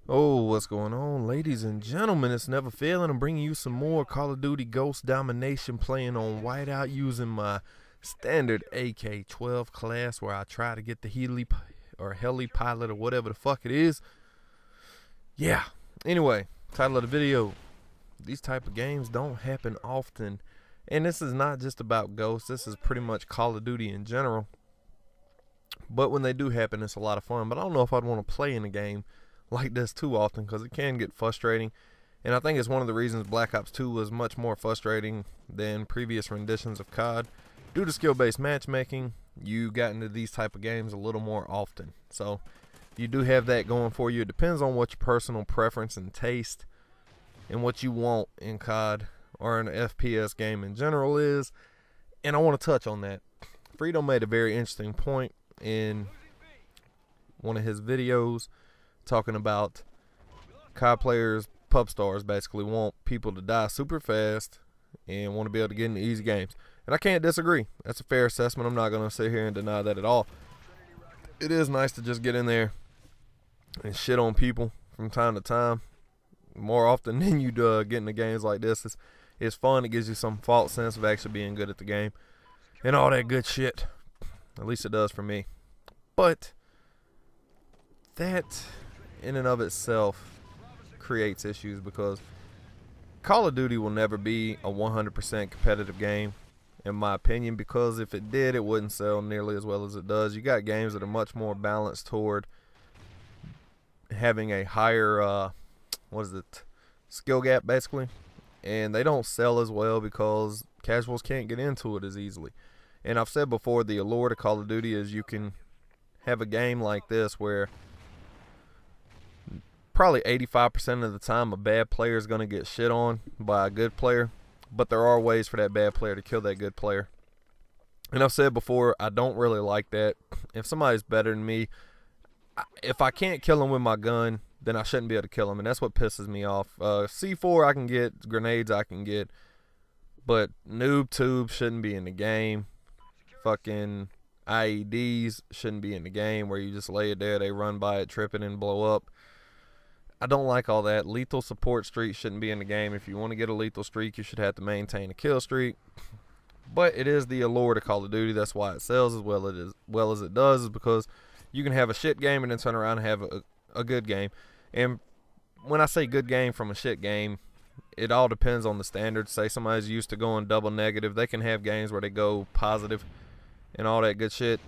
Oh, what's going on, ladies and gentlemen? It's Never Failing. I'm bringing you some more Call of Duty Ghost Domination, playing on whiteout using my standard AK-12 class, where I try to get the heli pilot or whatever the fuck it is. Yeah. Anyway, title of the video: these type of games don't happen often, and this is not just about Ghost. This is pretty much Call of Duty in general. But when they do happen, it's a lot of fun. But I don't know if I'd want to play in a game like this too often, because it can get frustrating. And I think it's one of the reasons Black Ops 2 was much more frustrating than previous renditions of COD. Due to skill-based matchmaking, you got into these type of games a little more often. So you do have that going for you. It depends on what your personal preference and taste and what you want in COD or an FPS game in general is. And I want to touch on that. Fredo made a very interesting point in one of his videos, talking about COD players, pub stars, basically want people to die super fast and want to be able to get into easy games. And I can't disagree. That's a fair assessment. I'm not going to sit here and deny that at all. It is nice to just get in there and shit on people from time to time, more often than you get into games like this. It's fun. It gives you some false sense of actually being good at the game and all that good shit. At least it does for me. But that in and of itself creates issues, because Call of Duty will never be a 100% competitive game, in my opinion, because if it did, it wouldn't sell nearly as well as it does. You got games that are much more balanced toward having a higher skill gap, basically, and they don't sell as well because casuals can't get into it as easily. And I've said before, the allure to Call of Duty is you can have a game like this where probably 85% of the time a bad player is going to get shit on by a good player, but there are ways for that bad player to kill that good player. And I've said before, I don't really like that. If somebody's better than me, if I can't kill him with my gun, then I shouldn't be able to kill him, and that's what pisses me off. C4 I can get, grenades I can get, but noob tubes shouldn't be in the game. Fucking IEDs shouldn't be in the game, where you just lay it there, they run by it, trip it, and blow up. I don't like all that. Lethal support streak shouldn't be in the game. If you want to get a lethal streak, you should have to maintain a kill streak. But it is the allure to Call of Duty. That's why it sells as well as it does, is because you can have a shit game and then turn around and have a good game. And when I say good game from a shit game, it all depends on the standards. Say somebody's used to going double negative, they can have games where they go positive and all that good shit,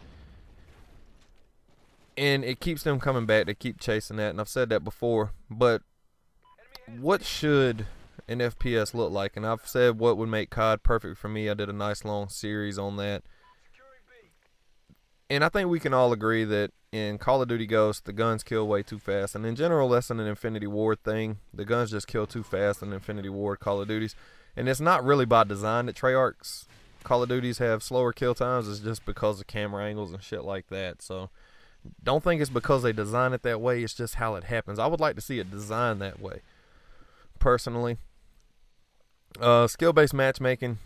and it keeps them coming back. They keep chasing that, and I've said that before. But what should an FPS look like? And I've said what would make COD perfect for me. I did a nice long series on that, and I think we can all agree that in Call of Duty Ghosts, the guns kill way too fast. And in general, that's an Infinity Ward thing. The guns just kill too fast in Infinity Ward Call of Duties, and it's not really by design that Treyarch's Call of Duties have slower kill times. It's just because of camera angles and shit like that. So don't think it's because they design it that way. It's just how it happens. I would like to see it designed that way, personally. Skill-based matchmaking,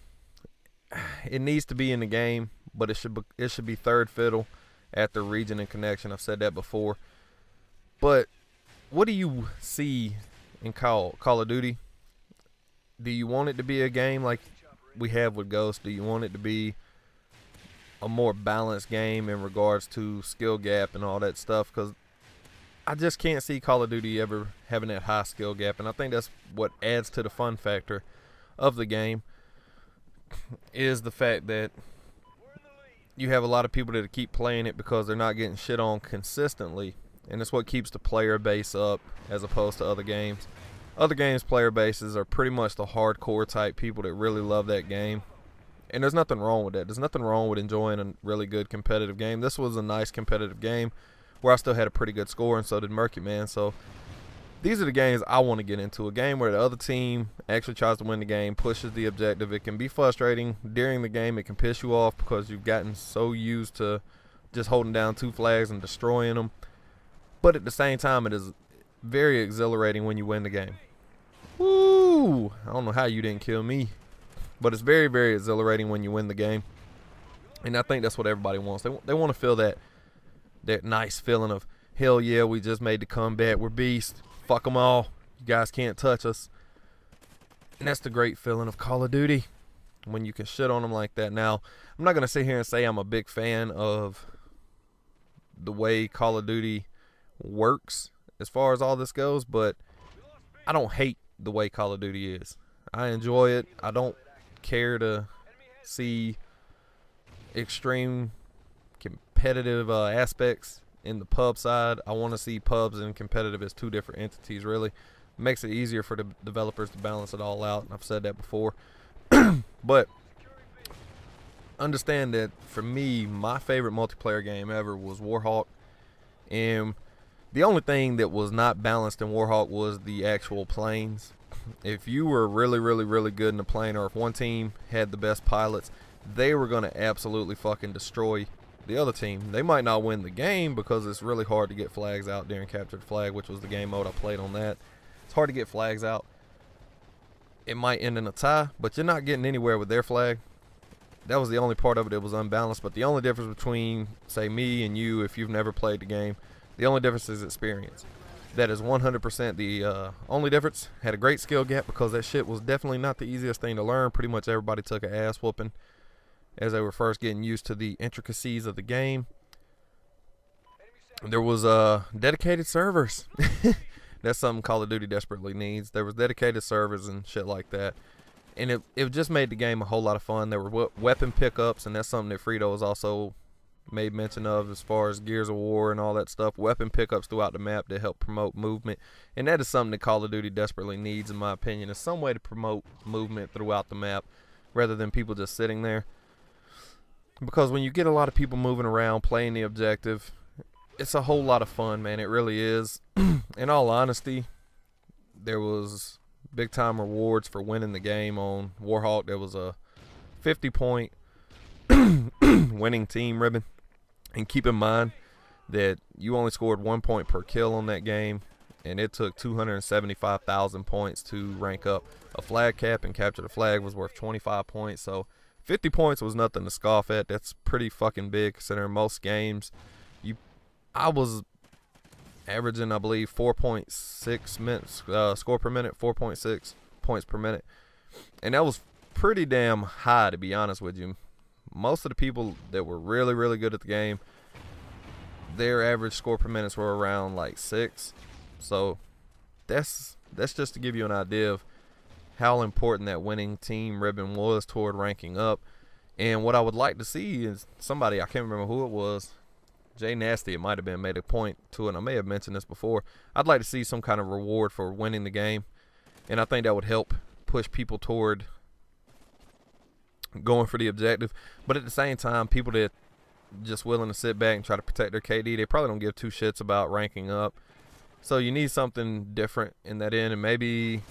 it needs to be in the game, but it should be third fiddle after region and connection. I've said that before. But what do you see in Call of Duty? Do you want it to be a game like we have with Ghost? Do you want it to be a more balanced game in regards to skill gap and all that stuff? Because I just can't see Call of Duty ever having that high skill gap, and I think that's what adds to the fun factor of the game, is the fact that you have a lot of people that keep playing it because they're not getting shit on consistently, and it's what keeps the player base up, as opposed to other games. Other games' player bases are pretty much the hardcore type people that really love that game. And there's nothing wrong with that. There's nothing wrong with enjoying a really good competitive game. This was a nice competitive game where I still had a pretty good score, and so did Murky Man. So these are the games I want to get into. A game where the other team actually tries to win the game, pushes the objective. It can be frustrating during the game. It can piss you off because you've gotten so used to just holding down two flags and destroying them. But at the same time, it is very exhilarating when you win the game. Woo! I don't know how you didn't kill me. But it's very, very exhilarating when you win the game. And I think that's what everybody wants. They want to feel that nice feeling of, hell yeah, we just made the comeback. We're beast. fuck them all. You guys can't touch us. And that's the great feeling of Call of Duty, when you can shit on them like that. Now, I'm not going to sit here and say I'm a big fan of the way Call of Duty works as far as all this goes, but I don't hate the way Call of Duty is. I enjoy it. I don't care to see extreme competitive aspects in the pub side. I want to see pubs and competitive as two different entities, really. It makes it easier for the developers to balance it all out, and I've said that before. But understand that for me, my favorite multiplayer game ever was Warhawk, and the only thing that was not balanced in Warhawk was the actual planes. If you were really, really, really good in the plane, or if one team had the best pilots, they were going to absolutely fucking destroy the other team. They might not win the game because it's really hard to get flags out during Capture the Flag, which was the game mode I played on that. It's hard to get flags out. It might end in a tie, but you're not getting anywhere with their flag. That was the only part of it that was unbalanced. But the only difference between, say, me and you, if you've never played the game, the only difference is experience. That is 100% the only difference. Had a great skill gap because that shit was definitely not the easiest thing to learn. Pretty much everybody took an ass whooping as they were first getting used to the intricacies of the game. There was dedicated servers. That's something Call of Duty desperately needs. There was dedicated servers and shit like that. And it just made the game a whole lot of fun. There were weapon pickups, and that's something that Frito has also made mention of as far as Gears of War and all that stuff. Weapon pickups throughout the map that help promote movement. And that is something that Call of Duty desperately needs, in my opinion. Is some way to promote movement throughout the map rather than people just sitting there. Because when you get a lot of people moving around, playing the objective, it's a whole lot of fun, man. It really is. In all honesty, there was big time rewards for winning the game on Warhawk. There was a 50-point winning team ribbon. And keep in mind that you only scored 1 point per kill on that game, and it took 275,000 points to rank up. A flag cap and Capture the Flag was worth 25 points, so 50 points was nothing to scoff at. That's pretty fucking big considering most games. I was averaging, I believe, 4.6 minutes score per minute, 4.6 points per minute, and that was pretty damn high, to be honest with you. Most of the people that were really, really good at the game, their average score per minute were around like 6. So that's just to give you an idea of how important that winning team ribbon was toward ranking up. And what I would like to see is somebody, I can't remember who it was, Jay Nasty, it might have been, made a point to it. I may have mentioned this before. I'd like to see some kind of reward for winning the game, and I think that would help push people toward going for the objective. But at the same time, people that just willing to sit back and try to protect their KD, they probably don't give two shits about ranking up. So you need something different in that end, and maybe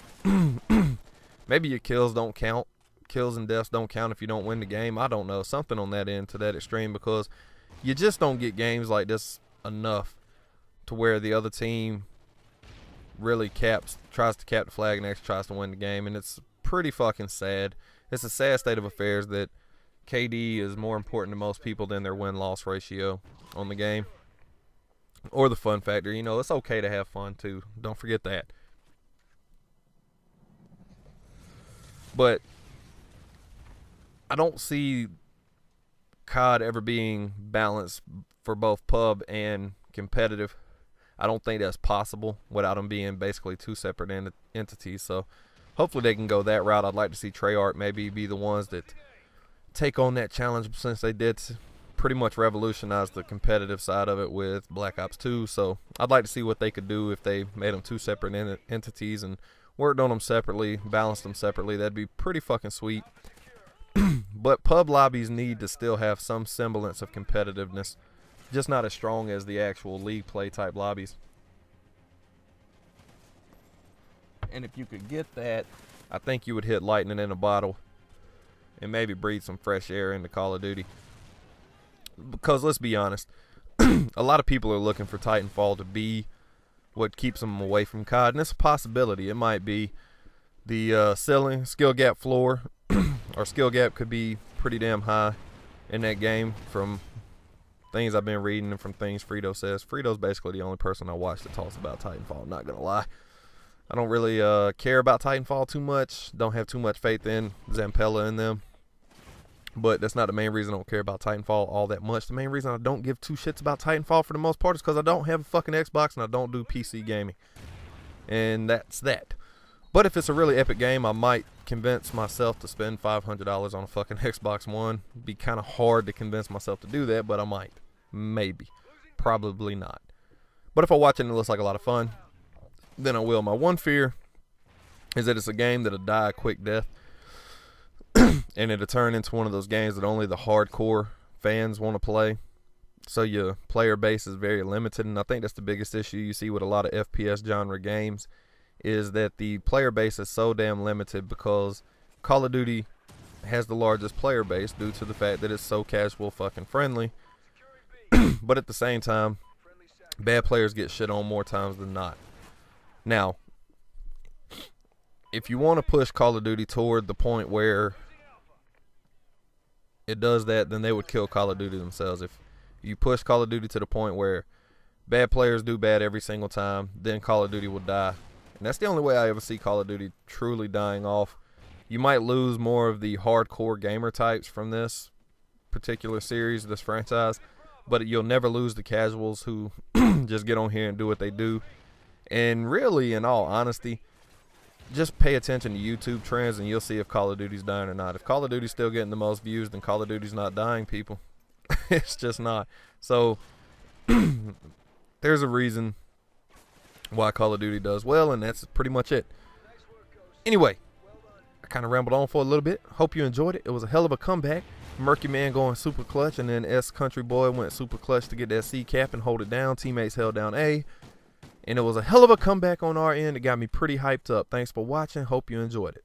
maybe your kills don't count. Kills and deaths don't count if you don't win the game. I don't know. Something on that end to that extreme, because you just don't get games like this enough to where the other team really tries to cap the flag and actually tries to win the game. And it's pretty fucking sad. It's a sad state of affairs that KD is more important to most people than their win-loss ratio on the game. Or the fun factor. You know, it's okay to have fun too. Don't forget that. But I don't see COD ever being balanced for both pub and competitive. I don't think that's possible without them being basically two separate entities. So hopefully they can go that route. I'd like to see Treyarch maybe be the ones that take on that challenge, since they did pretty much revolutionize the competitive side of it with Black Ops 2. So I'd like to see what they could do if they made them two separate entities and worked on them separately, balanced them separately. That'd be pretty fucking sweet. But pub lobbies need to still have some semblance of competitiveness, just not as strong as the actual league play type lobbies. And if you could get that, I think you would hit lightning in a bottle and maybe breathe some fresh air into Call of Duty. Because let's be honest, a lot of people are looking for Titanfall to be what keeps them away from COD, and it's a possibility. It might be the ceiling, skill gap floor, or skill gap could be pretty damn high in that game from things I've been reading and from things Frito says. Frito's basically the only person I watch that talks about Titanfall, not gonna lie. I don't really care about Titanfall too much. Don't have too much faith in Zampella and them. But that's not the main reason I don't care about Titanfall all that much. The main reason I don't give two shits about Titanfall for the most part is because I don't have a fucking Xbox and I don't do PC gaming. And that's that. But if it's a really epic game, I might convince myself to spend $500 on a fucking Xbox One. It'd be kind of hard to convince myself to do that, but I might. Maybe. Probably not. But if I watch it and it looks like a lot of fun, then I will. My one fear is that it's a game that'll die a quick death. And it'll turn into one of those games that only the hardcore fans want to play. So your player base is very limited. And I think that's the biggest issue you see with a lot of FPS genre games, is that the player base is so damn limited because Call of Duty has the largest player base due to the fact that it's so casual fucking friendly. But at the same time, bad players get shit on more times than not. Now, if you want to push Call of Duty toward the point where it does that, then they would kill Call of Duty themselves. If you push Call of Duty to the point where bad players do bad every single time, then Call of Duty will die. And that's the only way I ever see Call of Duty truly dying off. You might lose more of the hardcore gamer types from this particular series, this franchise, but you'll never lose the casuals who just get on here and do what they do. And really, in all honesty, just pay attention to YouTube trends and you'll see if Call of Duty's dying or not. If Call of Duty's still getting the most views, then Call of Duty's not dying, people. It's just not. So there's a reason why Call of Duty does well, and that's pretty much it. Anyway, I kind of rambled on for a little bit. Hope you enjoyed it. It was a hell of a comeback. Murky Man going super clutch, and then S Country Boy went super clutch to get that C cap and hold it down. Teammates held down A. And it was a hell of a comeback on our end. It got me pretty hyped up. Thanks for watching. Hope you enjoyed it.